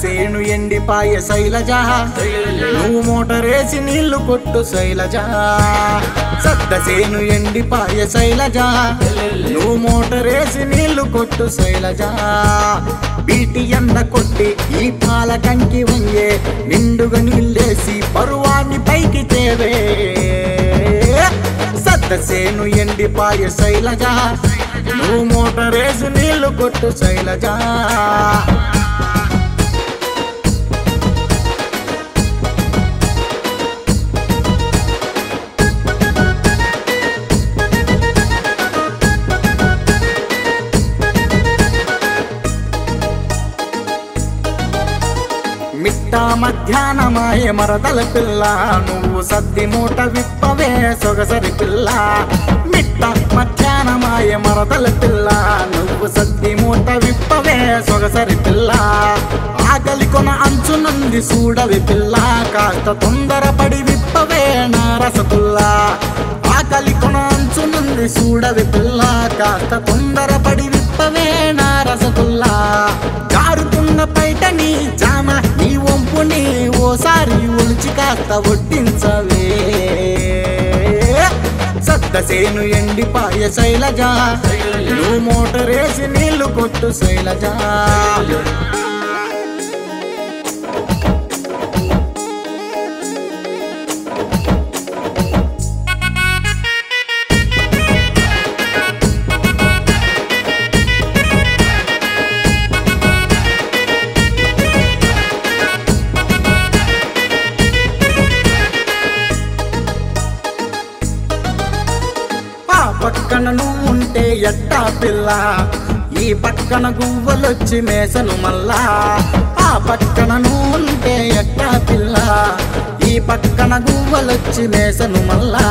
సేను ఎండిపాయ శైలజ నువ్వు మోటరేసి నీళ్లు కొట్టు శైలజ సద్దసేను ఎండిపాయ శైలజ నువ్వు మోటరేసి నీళ్లు కొట్టు శైలజ బీటి ఎండ కొట్టి ఈ పాల కంకి వంగే నిండుగా నీళ్ళేసి పరువాన్ని పైకి తేవే సద్దసేను ఎండిపాయ శైలజ నువ్వు మోటరేసి నీళ్లు కొట్టు శైలజ మిట్ట మధ్యాహ్నమాయే మరదల పిల్ల నువ్వు సద్ది మూట విప్పవే సొగసరి పిల్ల మిట్ట మధ్యాహ్నమాయే మరదల పిల్ల నువ్వు సద్ది మూట విప్పవే సొగసరి పిల్ల ఆకలి కొన అంచునుంది చూడవి పిల్ల కాస్త తొందరపడి విప్పవే నా రసగుల్లా ఆకలి కొన అంచునుంది చూడవి పిల్ల కాస్త తొందరపడి విప్పవే నా రసగుల్లా జారుతున్న పైటని జామ నీ వంపుని ఓసారి ఒలిచి కాస్త వడ్డించవే సద్దసేను ఎండిపాయ శైలజ నువ్వు మోటరేసి నీళ్లు కొట్టు శైలజ పక్కన నువ్వు ఉంటే ఎట్టా పిల్ల ఈ పక్కన గువ్వలొచ్చి మేసను మల్లా ఆ పక్కన నువ్వు ఉంటే ఎట్టా పిల్ల ఈ పక్కన గువ్వలొచ్చి మేసను మల్లా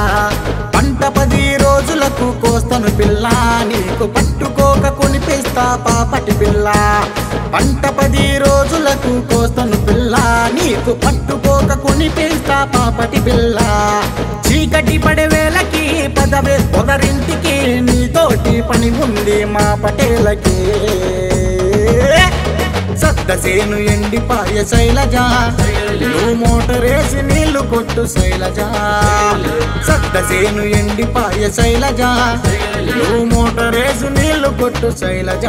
పంట 10 రోజులకు కోస్తను పిల్ల నీకు పట్టుకోక కొనిపిస్తా పాపటి పిల్ల పంట 10 రోజులకు కోస్తను పిల్ల నీకు పట్టుకోక కొనిపిస్తా పాపటి పిల్ల చీకటి పడే వేళకి పదవే పొదరింటికి నీతోటి పని ఉంది మా పటేలకి సద్దసేను ఎండిపాయ శైలజ నువ్వు మోటరేసి నీళ్లు కొట్టు శైలజ సద్దసేను ఎండిపాయ శైలజ నువ్వు మోటరేసి నీళ్లు కొట్టు శైలజ